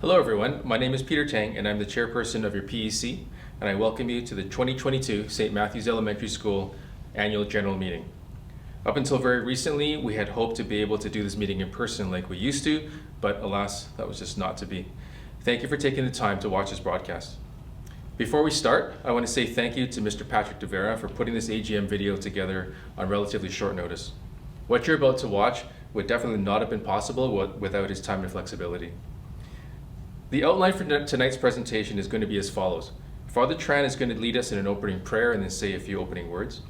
Hello everyone, my name is Peter Tang and I'm the chairperson of your PEC, and I welcome you to the 2022 St. Matthew's Elementary School Annual General Meeting. Up until very recently, we had hoped to be able to do this meeting in person like we used to, but alas, that was just not to be. Thank you for taking the time to watch this broadcast. Before we start, I want to say thank you to Mr. Patrick De Vera for putting this AGM video together on relatively short notice. What you're about to watch would definitely not have been possible without his time and flexibility. The outline for tonight's presentation is going to be as follows. Father Tran is going to lead us in an opening prayer and then say a few opening words.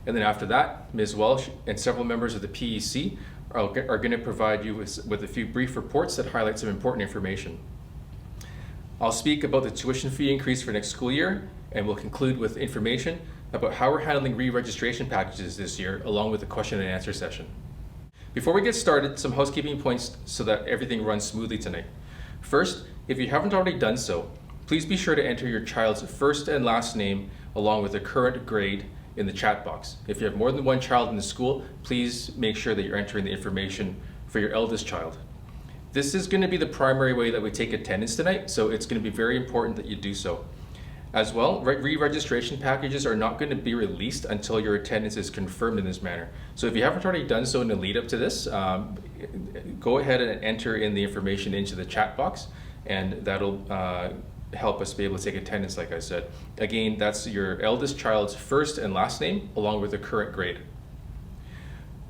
And then after that, Ms. Welsh and several members of the PEC are going to provide you with a few brief reports that highlight some important information. I'll speak about the tuition fee increase for next school year, and we'll conclude with information about how we're handling re-registration packages this year, along with a question and answer session. Before we get started, some housekeeping points so that everything runs smoothly tonight. First, if you haven't already done so, please be sure to enter your child's first and last name along with the current grade in the chat box. If you have more than one child in the school, please make sure that you're entering the information for your eldest child. This is going to be the primary way that we take attendance tonight, so it's going to be very important that you do so. As well, re-registration packages are not going to be released until your attendance is confirmed in this manner. So if you haven't already done so in the lead up to this, go ahead and enter in the information into the chat box, and that'll help us be able to take attendance, like I said. Again, that's your eldest child's first and last name along with the current grade.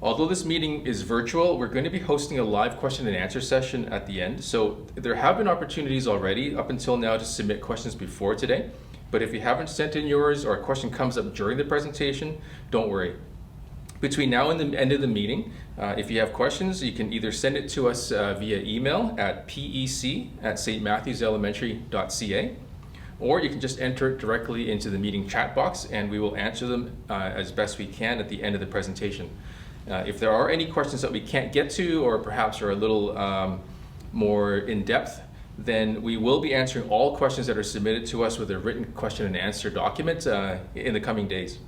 Although this meeting is virtual, we're going to be hosting a live question and answer session at the end. So there have been opportunities already up until now to submit questions before today. But if you haven't sent in yours or a question comes up during the presentation, don't worry. Between now and the end of the meeting, if you have questions, you can either send it to us via email at pec@stmatthewselementary.ca, or you can just enter it directly into the meeting chat box and we will answer them as best we can at the end of the presentation. If there are any questions that we can't get to or perhaps are a little more in-depth, then we will be answering all questions that are submitted to us with a written question and answer document in the coming days.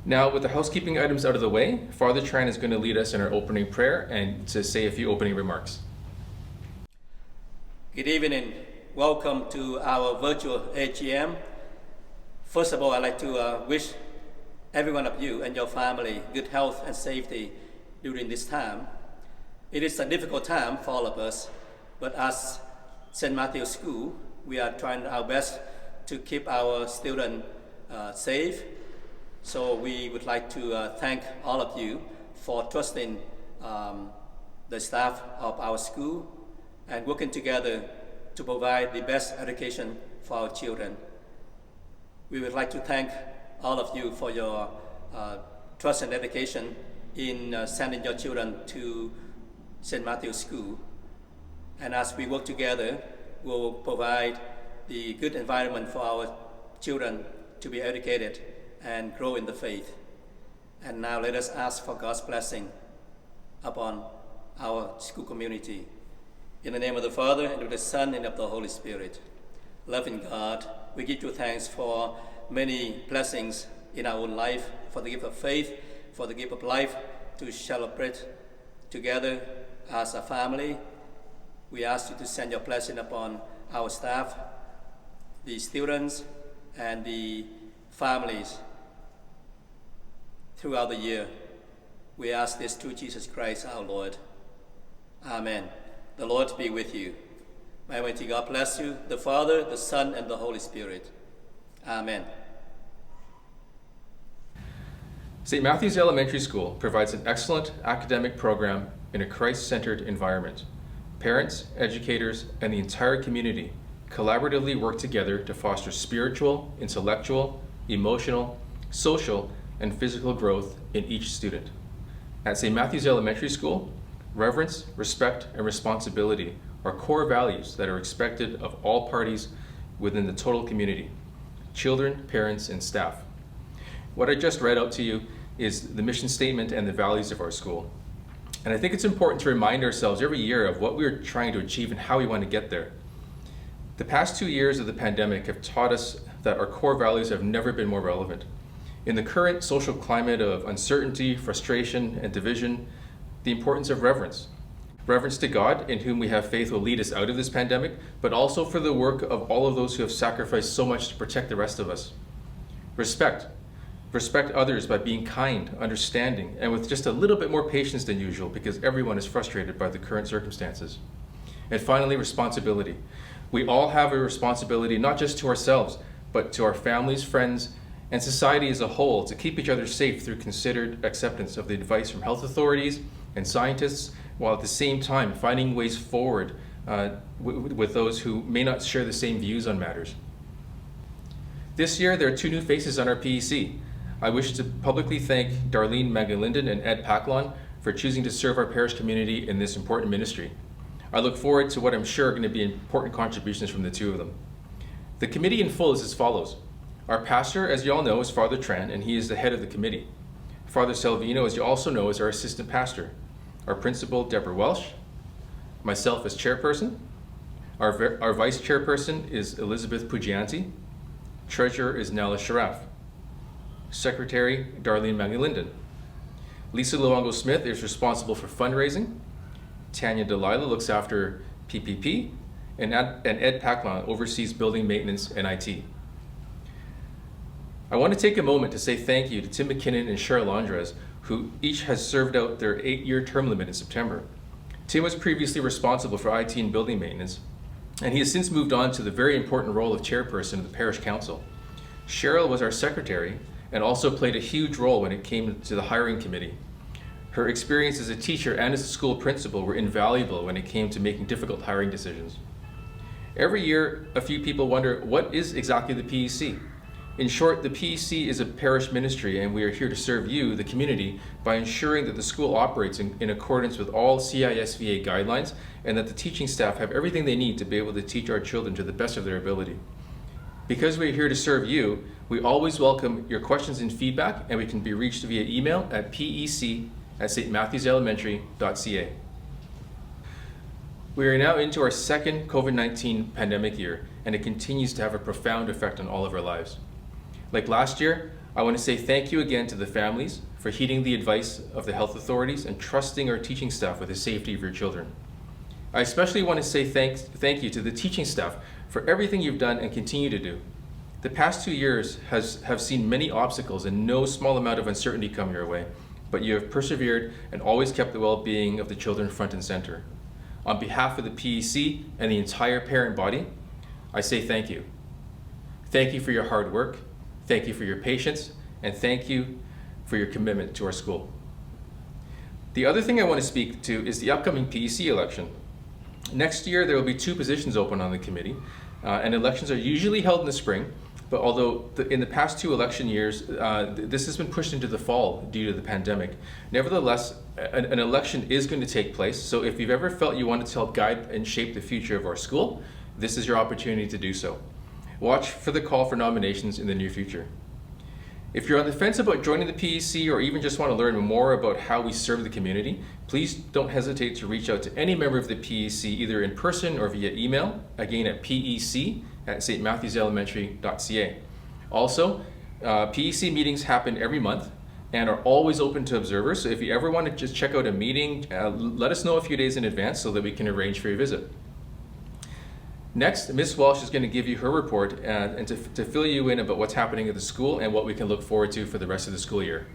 Now, with the housekeeping items out of the way, Father Tran is going to lead us in our opening prayer and to say a few opening remarks. Good evening. Welcome to our virtual AGM. First of all, I'd like to wish every one of you and your family good health and safety during this time. It is a difficult time for all of us, but as St. Matthew's School, we are trying our best to keep our students safe. So we would like to thank all of you for trusting the staff of our school and working together to provide the best education for our children. We would like to thank all of you for your trust and dedication in sending your children to St. Matthew's School. And as we work together, we'll provide the good environment for our children to be educated and grow in the faith. And now let us ask for God's blessing upon our school community. In the name of the Father, and of the Son, and of the Holy Spirit. Loving God, we give you thanks for many blessings in our own life, for the gift of faith, for the gift of life to celebrate together as a family. We ask you to send your blessing upon our staff, the students, and the families throughout the year. We ask this through Jesus Christ our Lord. Amen. The Lord be with you. May Almighty God bless you, the Father, the Son, and the Holy Spirit. Amen. St. Matthew's Elementary School provides an excellent academic program in a Christ-centered environment. Parents, educators, and the entire community collaboratively work together to foster spiritual, intellectual, emotional, social, and physical growth in each student. At St. Matthew's Elementary School, reverence, respect, and responsibility are core values that are expected of all parties within the total community: children, parents, and staff. What I just read out to you is the mission statement and the values of our school. And I think it's important to remind ourselves every year of what we're trying to achieve and how we want to get there. The past 2 years of the pandemic have taught us that our core values have never been more relevant. In the current social climate of uncertainty, frustration, and division, the importance of reverence. Reverence to God, in whom we have faith will lead us out of this pandemic, but also for the work of all of those who have sacrificed so much to protect the rest of us. Respect. Respect others by being kind, understanding, and with just a little bit more patience than usual, because everyone is frustrated by the current circumstances. And finally, responsibility. We all have a responsibility, not just to ourselves, but to our families, friends, and society as a whole, to keep each other safe through considered acceptance of the advice from health authorities and scientists, while at the same time finding ways forward with those who may not share the same views on matters. This year, there are 2 new faces on our PEC. I wish to publicly thank Darlene Magalinden and Ed Paclon for choosing to serve our parish community in this important ministry. I look forward to what I'm sure are going to be important contributions from the 2 of them. The committee in full is as follows. Our pastor, as you all know, is Father Tran, and he is the head of the committee. Father Salvino, as you also know, is our assistant pastor. Our principal, Deborah Welsh. Myself as chairperson. Our vice chairperson is Elizabeth Pugianti. Treasurer is Nala Sharaf. Secretary, Darlene Magalinden. Lisa Luongo-Smith is responsible for fundraising. Tanya Delilah looks after PPP, and Ed Paclon oversees building maintenance and IT. I want to take a moment to say thank you to Tim McKinnon and Cheryl Andres, who each has served out their 8-year term limit in September. Tim was previously responsible for IT and building maintenance, and he has since moved on to the very important role of chairperson of the parish council. Cheryl was our secretary and also played a huge role when it came to the hiring committee. Her experience as a teacher and as a school principal were invaluable when it came to making difficult hiring decisions. Every year, a few people wonder, what is exactly the PEC? In short, the PEC is a parish ministry, and we are here to serve you, the community, by ensuring that the school operates in accordance with all CISVA guidelines and that the teaching staff have everything they need to be able to teach our children to the best of their ability. Because we are here to serve you, we always welcome your questions and feedback, and we can be reached via email at pec@stmatthewselementary.ca. We are now into our 2nd COVID-19 pandemic year, and it continues to have a profound effect on all of our lives. Like last year, I want to say thank you again to the families for heeding the advice of the health authorities and trusting our teaching staff with the safety of your children. I especially want to say thank you to the teaching staff for everything you've done and continue to do. The past 2 years have seen many obstacles and no small amount of uncertainty come your way, but you have persevered and always kept the well-being of the children front and center. On behalf of the PEC and the entire parent body, I say thank you. Thank you for your hard work, thank you for your patience, and thank you for your commitment to our school. The other thing I want to speak to is the upcoming PEC election. Next year, there will be 2 positions open on the committee, and elections are usually held in the spring, but although in the past 2 election years, this has been pushed into the fall due to the pandemic. Nevertheless, an election is going to take place, so if you've ever felt you wanted to help guide and shape the future of our school, this is your opportunity to do so. Watch for the call for nominations in the near future. If you're on the fence about joining the PEC or even just want to learn more about how we serve the community, please don't hesitate to reach out to any member of the PEC either in person or via email, again at pec@stmatthewselementary.ca. Also, PEC meetings happen every month and are always open to observers, so if you ever want to just check out a meeting, let us know a few days in advance so that we can arrange for your visit. Next, Ms. Walsh is going to give you her report and to fill you in about what's happening at the school and what we can look forward to for the rest of the school year.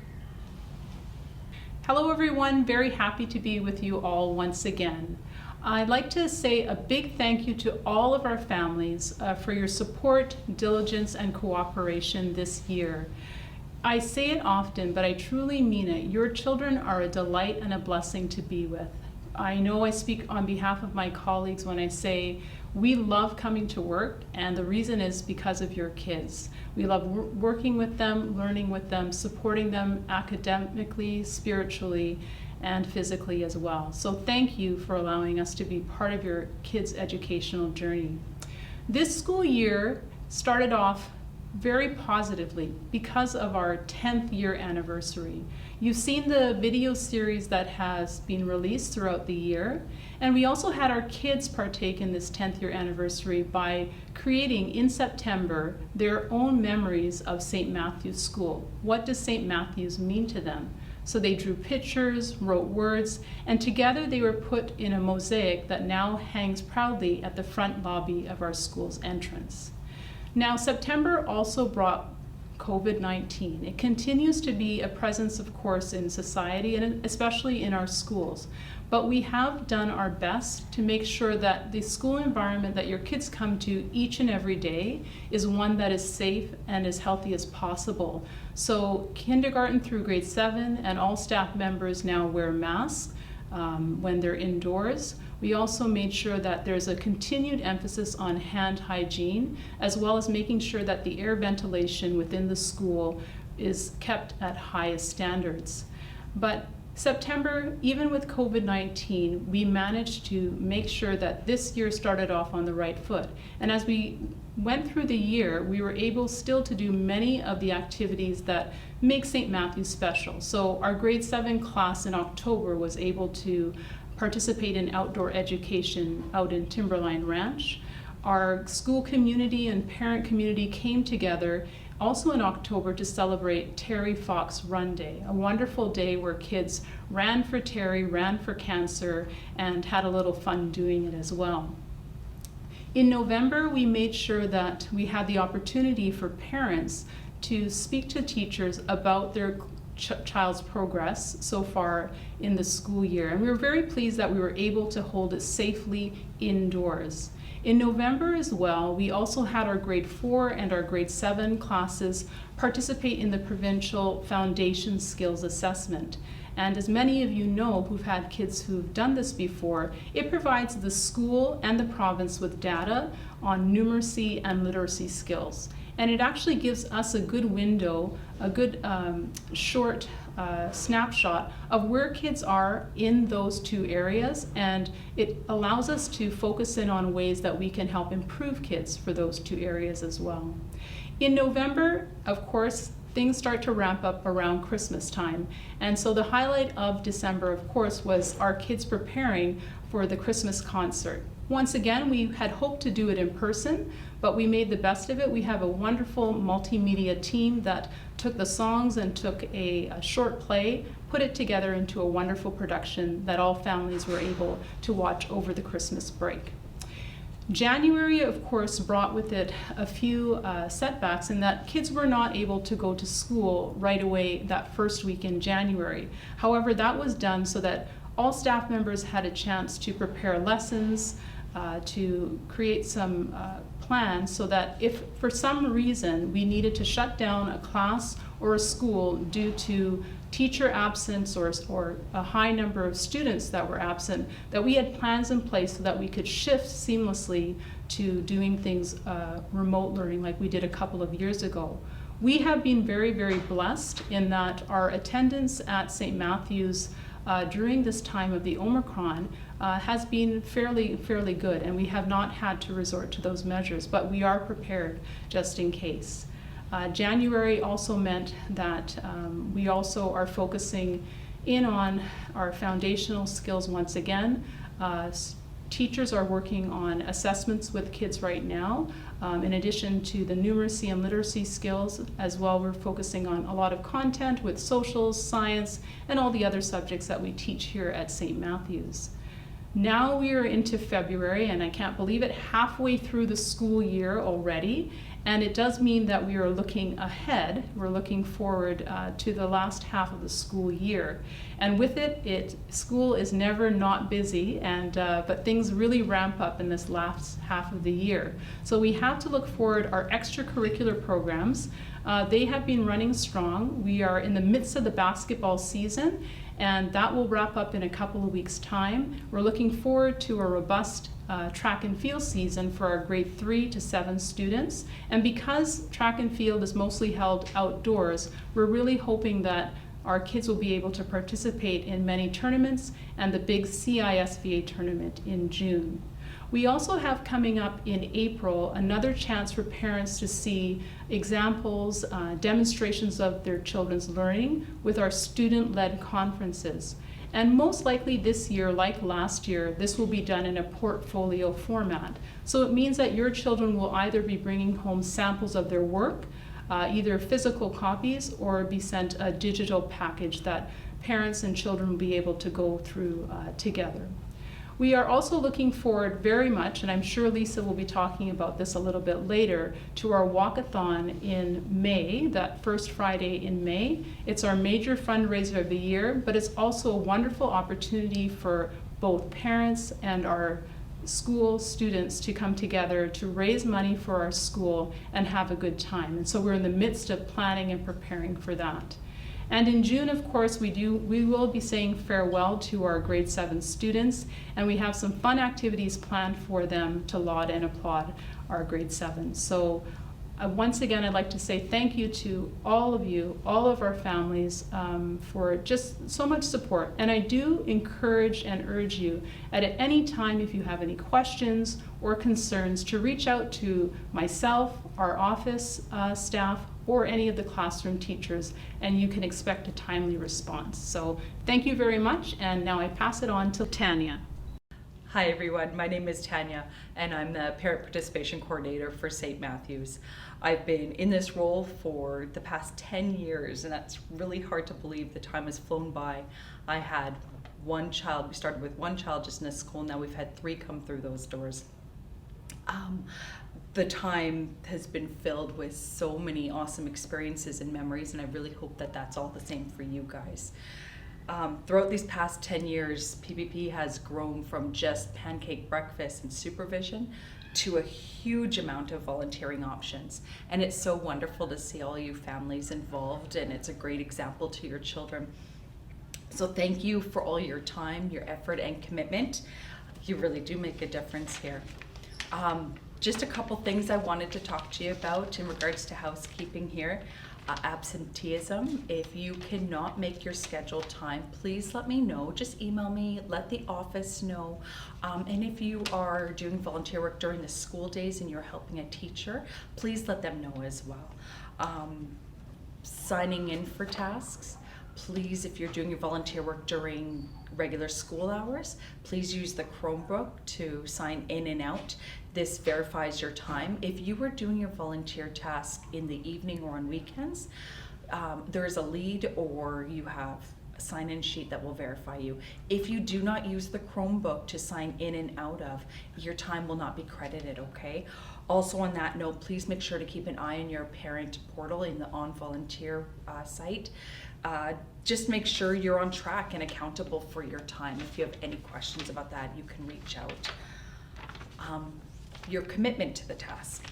Hello everyone, very happy to be with you all once again. I'd like to say a big thank you to all of our families for your support, diligence, and cooperation this year. I say it often, but I truly mean it. Your children are a delight and a blessing to be with. I know I speak on behalf of my colleagues when I say we love coming to work, and the reason is because of your kids. We love working with them, learning with them, supporting them academically, spiritually, and physically as well. So thank you for allowing us to be part of your kids' educational journey. This school year started off very positively because of our 10th year anniversary. You've seen the video series that has been released throughout the year, and we also had our kids partake in this 10th year anniversary by creating in September their own memories of St. Matthew's School. What does St. Matthew's mean to them? So they drew pictures, wrote words, and together they were put in a mosaic that now hangs proudly at the front lobby of our school's entrance. Now, September also brought COVID-19. It continues to be a presence, of course, in society and especially in our schools. But we have done our best to make sure that the school environment that your kids come to each and every day is one that is safe and as healthy as possible. So kindergarten through grade 7 and all staff members now wear masks when they're indoors. We also made sure that there's a continued emphasis on hand hygiene, as well as making sure that the air ventilation within the school is kept at highest standards. But September, even with COVID-19, we managed to make sure that this year started off on the right foot. And as we went through the year, we were able still to do many of the activities that make St. Matthew's special. So our grade 7 class in October was able to participate in outdoor education out in Timberline Ranch. Our school community and parent community came together also in October to celebrate Terry Fox Run Day, a wonderful day where kids ran for Terry, ran for cancer, and had a little fun doing it as well. In November, we made sure that we had the opportunity for parents to speak to teachers about their child's progress so far in the school year. And we were very pleased that we were able to hold it safely indoors. In November as well, we also had our grade 4 and our grade 7 classes participate in the provincial foundation skills assessment. And as many of you know who've had kids who've done this before, it provides the school and the province with data on numeracy and literacy skills. And it actually gives us a good window, a good short snapshot of where kids are in those two areas, and it allows us to focus in on ways that we can help improve kids for those two areas as well. In November, of course, things start to ramp up around Christmas time, and so the highlight of December, of course, was our kids preparing for the Christmas concert. Once again, we had hoped to do it in person, but we made the best of it. We have a wonderful multimedia team that took the songs and took a short play, put it together into a wonderful production that all families were able to watch over the Christmas break. January, of course, brought with it a few setbacks in that kids were not able to go to school right away that first week in January. However, that was done so that all staff members had a chance to prepare lessons, to create some plans so that if for some reason we needed to shut down a class or a school due to teacher absence or a high number of students that were absent, that we had plans in place so that we could shift seamlessly to doing things remote learning like we did a couple of years ago. We have been very, very blessed in that our attendance at St. Matthew's during this time of the Omicron has been fairly good, and we have not had to resort to those measures, but we are prepared just in case. January also meant that we also are focusing in on our foundational skills once again. Teachers are working on assessments with kids right now. In addition to the numeracy and literacy skills as well, we're focusing on a lot of content with socials, science, and all the other subjects that we teach here at St. Matthew's. Now we are into February, and I can't believe it, halfway through the school year already. And it does mean that we are looking ahead. We're looking forward to the last half of the school year. And with it, school is never not busy, and but things really ramp up in this last half of the year. So we have to look forward our extracurricular programs. They have been running strong. We are in the midst of the basketball season, and that will wrap up in a couple of weeks' time. We're looking forward to a robust track and field season for our grade 3 to 7 students. And because track and field is mostly held outdoors, we're really hoping that our kids will be able to participate in many tournaments and the big CISVA tournament in June. We also have coming up in April another chance for parents to see examples, demonstrations of their children's learning with our student-led conferences. And most likely this year, like last year, this will be done in a portfolio format. So it means that your children will either be bringing home samples of their work, either physical copies, or be sent a digital package that parents and children will be able to go through together. We are also looking forward very much, and I'm sure Lisa will be talking about this a little bit later, to our walkathon in May, that first Friday in May. It's our major fundraiser of the year, but it's also a wonderful opportunity for both parents and our school students to come together to raise money for our school and have a good time. And so we're in the midst of planning and preparing for that. And in June, of course, we will be saying farewell to our grade 7 students, and we have some fun activities planned for them to laud and applaud our grade 7. So once again, I'd like to say thank you to all of you, all of our families, for just so much support. And I do encourage and urge you at any time, if you have any questions or concerns, to reach out to myself, our office staff, or any of the classroom teachers, and you can expect a timely response. So thank you very much, and now I pass it on to Tanya. Hi everyone, my name is Tanya, and I'm the Parent Participation Coordinator for St. Matthews. I've been in this role for the past 10 years, and that's really hard to believe. The time has flown by. I had one child, we started with one child just in this school, now we've had 3 come through those doors. The time has been filled with so many awesome experiences and memories, and I really hope that that's all the same for you guys. Throughout these past 10 years, PPP has grown from just pancake breakfast and supervision to a huge amount of volunteering options. And it's so wonderful to see all you families involved, and it's a great example to your children. So thank you for all your time, your effort, and commitment. You really do make a difference here. Just a couple things I wanted to talk to you about in regards to housekeeping here. Absenteeism. If you cannot make your scheduled time, please let me know. Just email me, let the office know. And if you are doing volunteer work during the school days and you're helping a teacher, please let them know as well. Signing in for tasks. Please, if you're doing your volunteer work during regular school hours, please use the Chromebook to sign in and out. This verifies your time. If you are doing your volunteer task in the evening or on weekends, there is a lead or you have a sign-in sheet that will verify you. If you do not use the Chromebook to sign in and out of, your time will not be credited, okay? Also on that note, please make sure to keep an eye on your parent portal in the On Volunteer site. Just make sure you're on track and accountable for your time. If you have any questions about that, you can reach out. Your commitment to the task.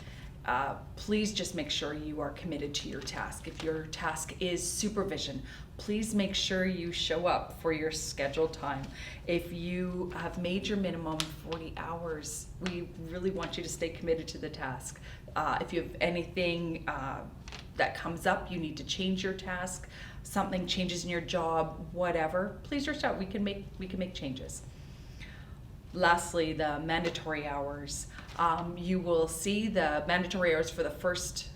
Please just make sure you are committed to your task. If your task is supervision, please make sure you show up for your scheduled time. If you have made your minimum 40 hours, we really want you to stay committed to the task. If you have anything that comes up, you need to change your task, something changes in your job, whatever, please reach out. We can make changes. Lastly, the mandatory hours. You will see the mandatory hours for the first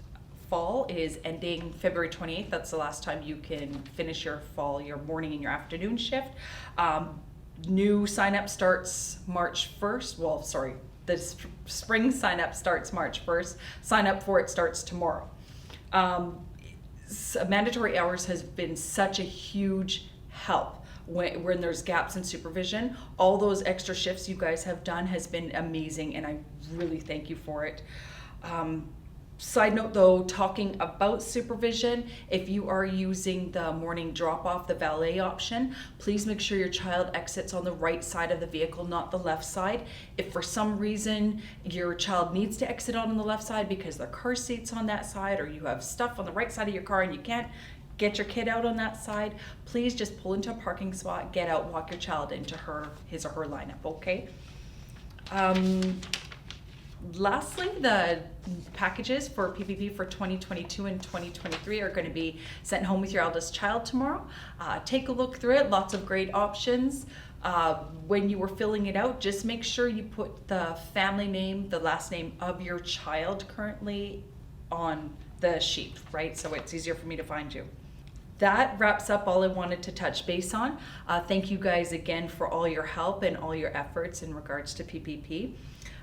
fall is ending February 28th. That's the last time you can finish your fall, your morning and your afternoon shift. New sign up starts March 1st. Well, sorry, the spring sign up starts March 1st. Sign up for it starts tomorrow. Mandatory hours has been such a huge help. When there's gaps in supervision, all those extra shifts you guys have done has been amazing, and I really thank you for it. Side note though, talking about supervision, if you are using the morning drop off, the valet option, please make sure your child exits on the right side of the vehicle, not the left side. If for some reason your child needs to exit on the left side because their car seat's on that side, or you have stuff on the right side of your car and you can't get your kid out on that side, please just pull into a parking spot, get out, walk your child into his or her lineup, okay? Lastly, the packages for PPP for 2022 and 2023 are going to be sent home with your eldest child tomorrow. Take a look through it, lots of great options. When you were filling it out, just make sure you put the family name, the last name of your child currently on the sheet, right? So it's easier for me to find you. That wraps up all I wanted to touch base on. Thank you guys again for all your help and all your efforts in regards to PPP.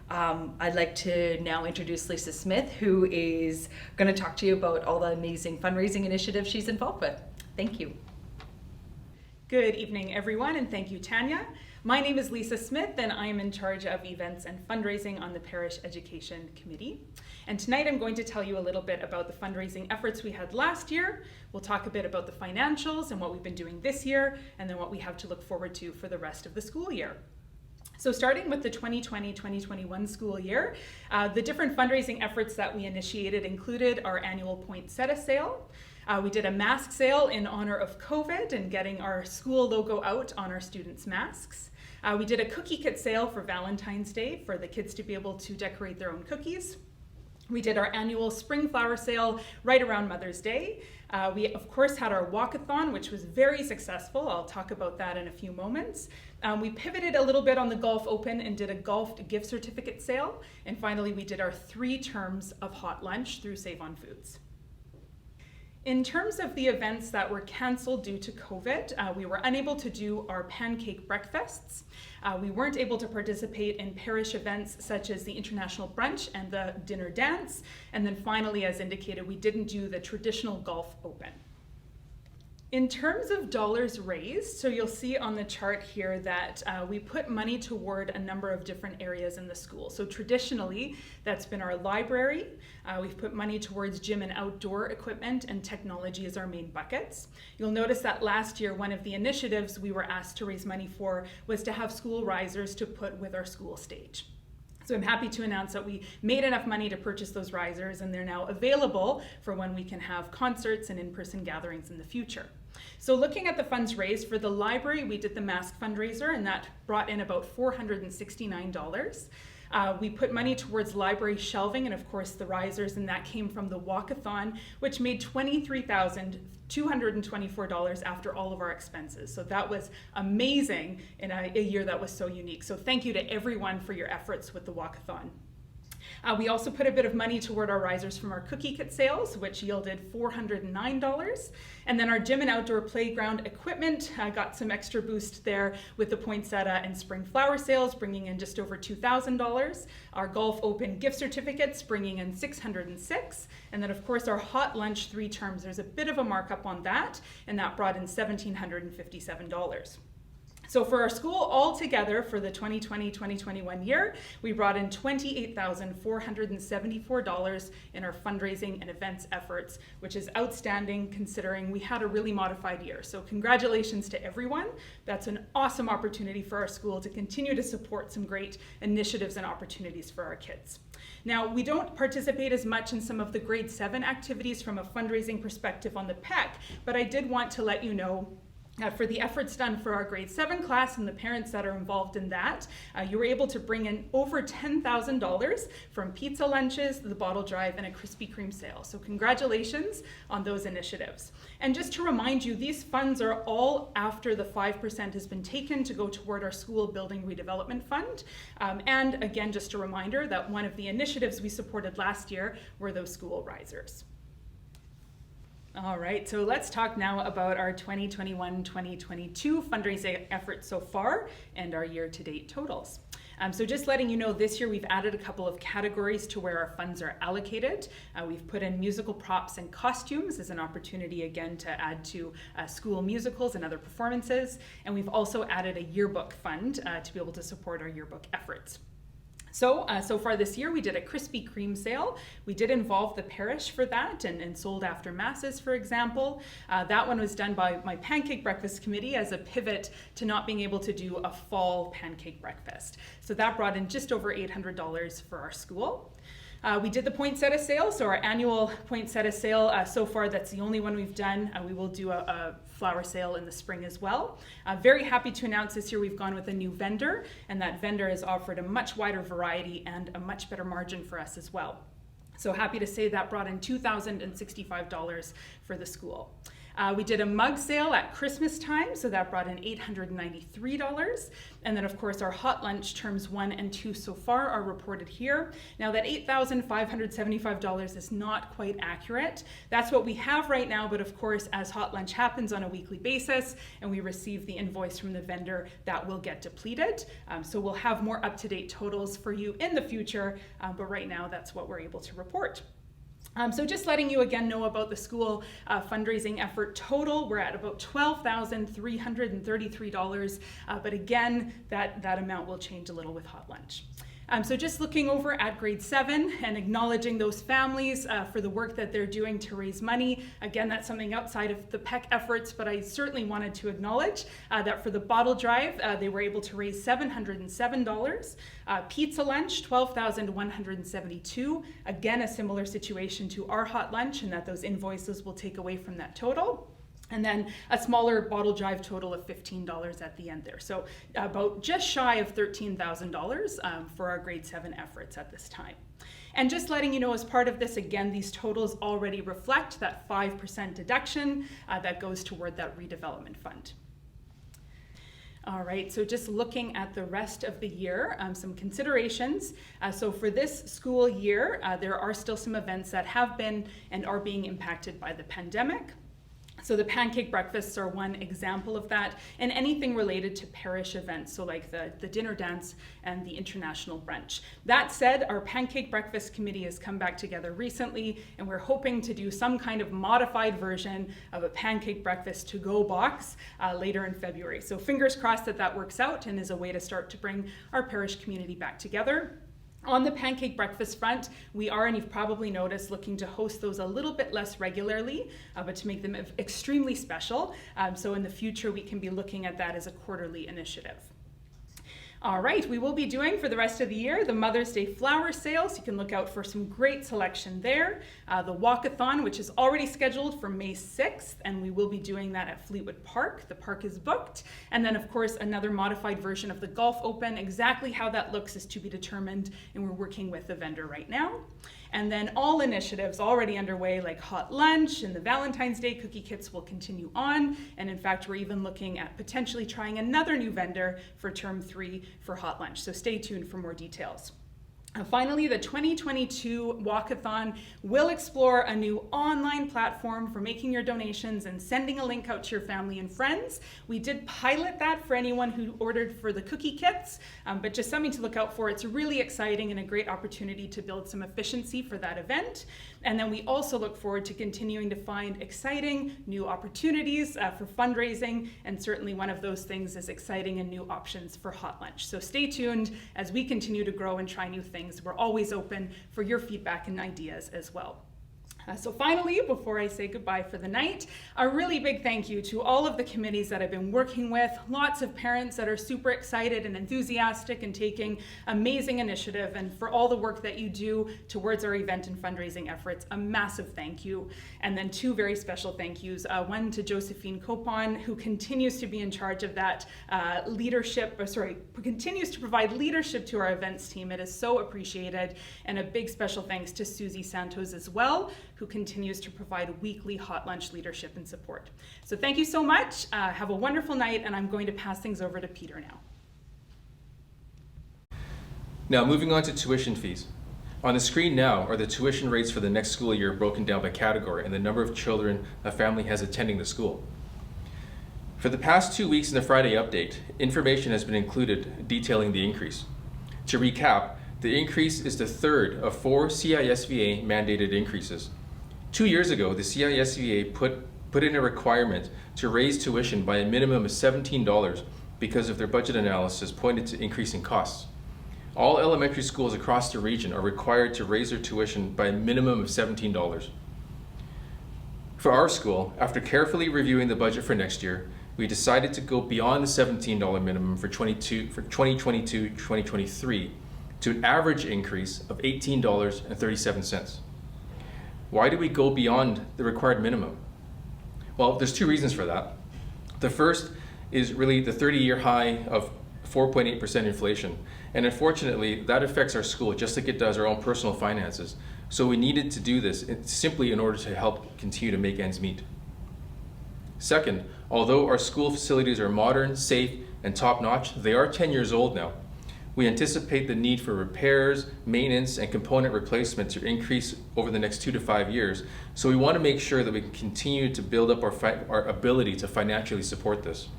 I'd like to now introduce Lisa Smith, who is going to talk to you about all the amazing fundraising initiatives she's involved with. Thank you. Good evening, everyone, and thank you, Tanya. My name is Lisa Smith, and I am in charge of events and fundraising on the Parish Education Committee. And tonight I'm going to tell you a little bit about the fundraising efforts we had last year. We'll talk a bit about the financials and what we've been doing this year, and then what we have to look forward to for the rest of the school year. So starting with the 2020-2021 school year, the different fundraising efforts that we initiated included our annual poinsettia sale. We did a mask sale in honor of COVID and getting our school logo out on our students' masks. We did a cookie kit sale for Valentine's Day for the kids to be able to decorate their own cookies. We did our annual spring flower sale right around Mother's Day. We, of course, had our walkathon, which was very successful. I'll talk about that in a few moments. We pivoted a little bit on the Golf Open and did a golf gift certificate sale. And finally, we did our 3 terms of hot lunch through Save on Foods. In terms of the events that were canceled due to COVID, we were unable to do our pancake breakfasts. We weren't able to participate in parish events such as the International Brunch and the Dinner Dance. And then finally, as indicated, we didn't do the traditional Golf Open. In terms of dollars raised, so you'll see on the chart here that we put money toward a number of different areas in the school. So traditionally, that's been our library. We've put money towards gym and outdoor equipment, and technology as our main buckets. You'll notice that last year, one of the initiatives we were asked to raise money for was to have school risers to put with our school stage. So I'm happy to announce that we made enough money to purchase those risers, and they're now available for when we can have concerts and in-person gatherings in the future. So looking at the funds raised for the library, we did the mask fundraiser, and that brought in about $469. We put money towards library shelving and, of course, the risers, and that came from the walkathon, which made $23,224 after all of our expenses. So that was amazing in a year that was so unique. So thank you to everyone for your efforts with the walkathon. We also put a bit of money toward our risers from our cookie kit sales, which yielded $409. And then our gym and outdoor playground equipment got some extra boost there with the poinsettia and spring flower sales, bringing in just over $2,000. Our Golf Open gift certificates bringing in $606. And then, of course, our hot lunch 3 terms, there's a bit of a markup on that, and that brought in $1,757. So for our school altogether for the 2020-2021 year, we brought in $28,474 in our fundraising and events efforts, which is outstanding considering we had a really modified year. So congratulations to everyone. That's an awesome opportunity for our school to continue to support some great initiatives and opportunities for our kids. Now, we don't participate as much in some of the grade 7 activities from a fundraising perspective on the PEC, but I did want to let you know for the efforts done for our grade 7 class and the parents that are involved in that, you were able to bring in over $10,000 from pizza lunches, the bottle drive, and a Krispy Kreme sale. So congratulations on those initiatives. And just to remind you, these funds are all after the 5% has been taken to go toward our school building redevelopment fund. And again, just a reminder that one of the initiatives we supported last year were those school risers. All right, so let's talk now about our 2021-2022 fundraising efforts so far and our year-to-date totals. So just letting you know, this year we've added a couple of categories to where our funds are allocated. We've put in musical props and costumes as an opportunity, again, to add to school musicals and other performances. And we've also added a yearbook fund to be able to support our yearbook efforts. So far this year, we did a Krispy Kreme sale. We did involve the parish for that and sold after masses, for example. That one was done by my pancake breakfast committee as a pivot to not being able to do a fall pancake breakfast. So that brought in just over $800 for our school. We did the poinsettia sale, so our annual poinsettia sale, so far that's the only one we've done. We will do a flower sale in the spring as well. Very happy to announce this year we've gone with a new vendor, and that vendor has offered a much wider variety and a much better margin for us as well. So happy to say that brought in $2,065 for the school. We did a mug sale at Christmas time, so that brought in $893. And then, of course, our hot lunch terms 1 and 2 so far are reported here. Now, that $8,575 is not quite accurate. That's what we have right now, but of course, as hot lunch happens on a weekly basis and we receive the invoice from the vendor, that will get depleted. So we'll have more up-to-date totals for you in the future, but right now, that's what we're able to report. So just letting you again know about the school fundraising effort total, we're at about $12,333, but again, that amount will change a little with hot lunch. So just looking over at grade 7 and acknowledging those families for the work that they're doing to raise money. Again, that's something outside of the PEC efforts, but I certainly wanted to acknowledge that for the bottle drive, they were able to raise $707. Pizza lunch, $12,172. Again, a similar situation to our hot lunch, and that those invoices will take away from that total. And then a smaller bottle drive total of $15 at the end there. So about just shy of $13,000 for our grade 7 efforts at this time. And just letting you know, as part of this, again, these totals already reflect that 5% deduction that goes toward that redevelopment fund. All right, so just looking at the rest of the year, some considerations. So for this school year, there are still some events that have been and are being impacted by the pandemic. So the pancake breakfasts are one example of that, and anything related to parish events, so like the dinner dance and the international brunch. That said, our pancake breakfast committee has come back together recently, and we're hoping to do some kind of modified version of a pancake breakfast to-go box later in February. So fingers crossed that that works out and is a way to start to bring our parish community back together. On the pancake breakfast front, we are, and you've probably noticed, looking to host those a little bit less regularly, but to make them extremely special. So in the future, we can be looking at that as a quarterly initiative. All right, we will be doing for the rest of the year the Mother's Day flower sales. You can look out for some great selection there. The walkathon, which is already scheduled for May 6th, and we will be doing that at Fleetwood Park. The park is booked. And then, of course, another modified version of the Golf Open. Exactly how that looks is to be determined, and we're working with the vendor right now. And then all initiatives already underway, like hot lunch and the Valentine's Day cookie kits, will continue on. And in fact, we're even looking at potentially trying another new vendor for term 3 for hot lunch. So stay tuned for more details. Finally, the 2022 Walkathon will explore a new online platform for making your donations and sending a link out to your family and friends. We did pilot that for anyone who ordered for the cookie kits, but just something to look out for. It's really exciting and a great opportunity to build some efficiency for that event. And then we also look forward to continuing to find exciting new opportunities for fundraising, and certainly one of those things is exciting and new options for hot lunch. So stay tuned as we continue to grow and try new things. We're always open for your feedback and ideas as well. So finally, before I say goodbye for the night, a really big thank you to all of the committees that I've been working with, lots of parents that are super excited and enthusiastic and taking amazing initiative, and for all the work that you do towards our event and fundraising efforts, a massive thank you. And then 2 very special thank yous, one to Josephine Copon, who continues to be in charge of that continues to provide leadership to our events team. It is so appreciated. And a big special thanks to Susie Santos as well, who continues to provide weekly hot lunch leadership and support. So thank you so much. Have a wonderful night, and I'm going to pass things over to Peter now. Now, moving on to tuition fees. On the screen now are the tuition rates for the next school year broken down by category and the number of children a family has attending the school. For the past 2 weeks in the Friday update, information has been included detailing the increase. To recap, the increase is the third of 4 CISVA mandated increases. 2 years ago, the CISVA put in a requirement to raise tuition by a minimum of $17 because of their budget analysis pointed to increasing costs. All elementary schools across the region are required to raise their tuition by a minimum of $17. For our school, after carefully reviewing the budget for next year, we decided to go beyond the $17 minimum for 2022-2023 to an average increase of $18.37. Why do we go beyond the required minimum? Well, there's 2 reasons for that. The first is really the 30-year high of 4.8% inflation. And unfortunately, that affects our school just like it does our own personal finances. So we needed to do this simply in order to help continue to make ends meet. Second, although our school facilities are modern, safe, and top-notch, they are 10 years old now. We anticipate the need for repairs, maintenance, and component replacement to increase over the next 2 to 5 years. So we want to make sure that we can continue to build up our ability to financially support this.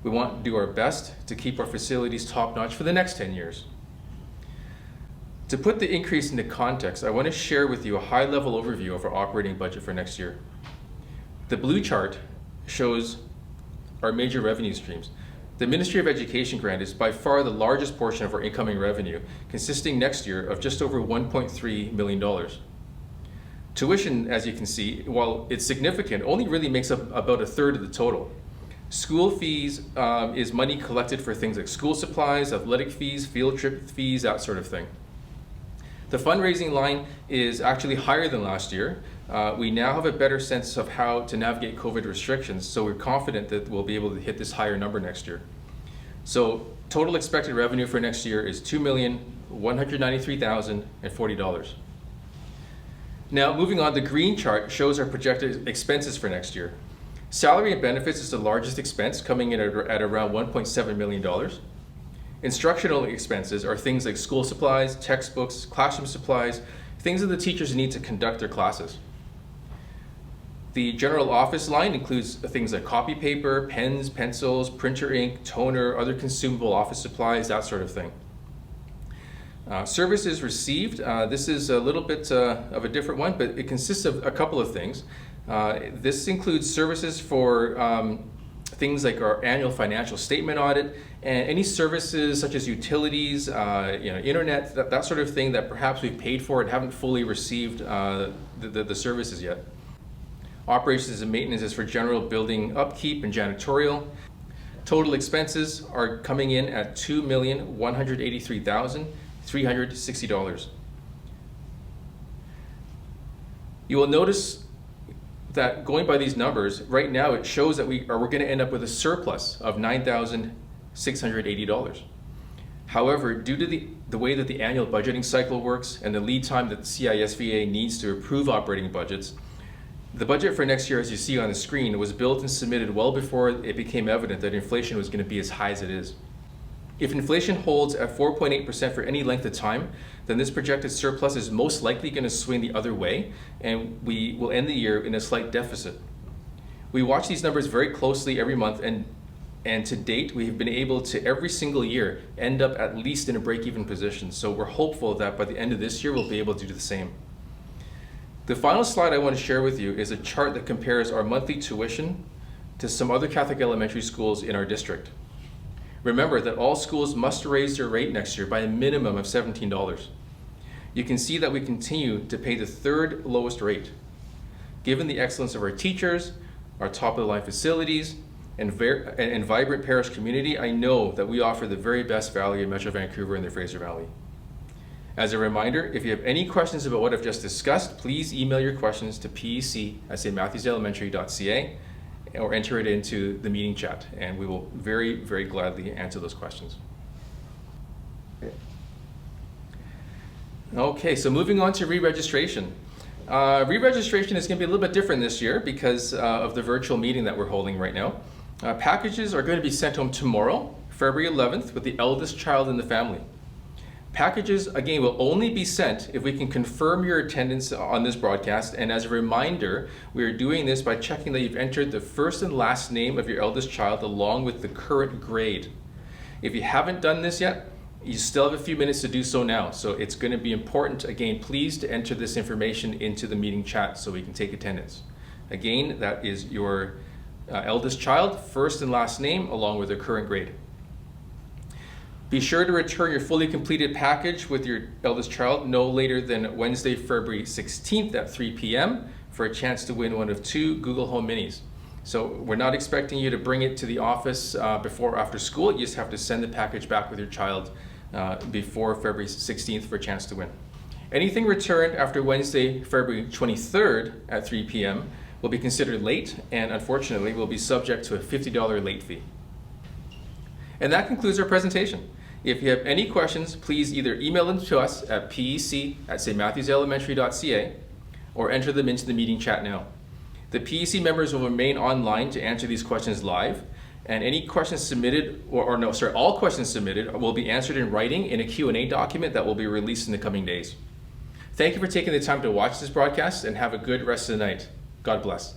We want to do our best to keep our facilities top-notch for the next 10 years. To put the increase into context, I want to share with you a high-level overview of our operating budget for next year. The blue chart shows our major revenue streams. The Ministry of Education grant is by far the largest portion of our incoming revenue, consisting next year of just over $1.3 million. Tuition, as you can see, while it's significant, only really makes up about a third of the total. School fees is money collected for things like school supplies, athletic fees, field trip fees, that sort of thing. The fundraising line is actually higher than last year. We now have a better sense of how to navigate COVID restrictions, so we're confident that we'll be able to hit this higher number next year. So total expected revenue for next year is $2,193,040. Now moving on, the green chart shows our projected expenses for next year. Salary and benefits is the largest expense, coming in at around $1.7 million. Instructional expenses are things like school supplies, textbooks, classroom supplies, things that the teachers need to conduct their classes. The general office line includes things like copy paper, pens, pencils, printer ink, toner, other consumable office supplies, that sort of thing. Services received, this is a little bit of a different one, but it consists of a couple of things. This includes services for things like our annual financial statement audit, and any services such as utilities, internet, that sort of thing that perhaps we've paid for and haven't fully received the services yet. Operations and maintenance is for general building upkeep and janitorial. Total expenses are coming in at $2,183,360. You will notice that going by these numbers, right now it shows that we're going to end up with a surplus of $9,680. However, due to the way that the annual budgeting cycle works and the lead time that the CISVA needs to approve operating budgets, the budget for next year, as you see on the screen, was built and submitted well before it became evident that inflation was going to be as high as it is. If inflation holds at 4.8% for any length of time, then this projected surplus is most likely going to swing the other way, and we will end the year in a slight deficit. We watch these numbers very closely every month, and to date, we have been able to, every single year, end up at least in a break-even position. So we're hopeful that by the end of this year, we'll be able to do the same. The final slide I want to share with you is a chart that compares our monthly tuition to some other Catholic elementary schools in our district. Remember that all schools must raise their rate next year by a minimum of $17. You can see that we continue to pay the third lowest rate. Given the excellence of our teachers, our top-of-the-line facilities, and vibrant parish community, I know that we offer the very best value in Metro Vancouver and the Fraser Valley. As a reminder, if you have any questions about what I've just discussed, please email your questions to pec@stmatthewselementary.ca or enter it into the meeting chat, and we will very, very gladly answer those questions. Okay, so moving on to re-registration. Re-registration is going to be a little bit different this year because of the virtual meeting that we're holding right now. Packages are going to be sent home tomorrow, February 11th, with the eldest child in the family. Packages, again, will only be sent if we can confirm your attendance on this broadcast. And as a reminder, we are doing this by checking that you've entered the first and last name of your eldest child along with the current grade. If you haven't done this yet, you still have a few minutes to do so now. So it's going to be important, again, please to enter this information into the meeting chat so we can take attendance. Again, that is your eldest child, first and last name, along with their current grade. Be sure to return your fully completed package with your eldest child no later than Wednesday, February 16th at 3 p.m. for a chance to win one of 2 Google Home Minis. So we're not expecting you to bring it to the office before or after school. You just have to send the package back with your child before February 16th for a chance to win. Anything returned after Wednesday, February 23rd at 3 p.m. will be considered late and unfortunately will be subject to a $50 late fee. And that concludes our presentation. If you have any questions, please either email them to us at pec@stmatthewselementary.ca or enter them into the meeting chat now. The PEC members will remain online to answer these questions live, and any questions submitted, all questions submitted will be answered in writing in a Q&A document that will be released in the coming days. Thank you for taking the time to watch this broadcast, and have a good rest of the night. God bless.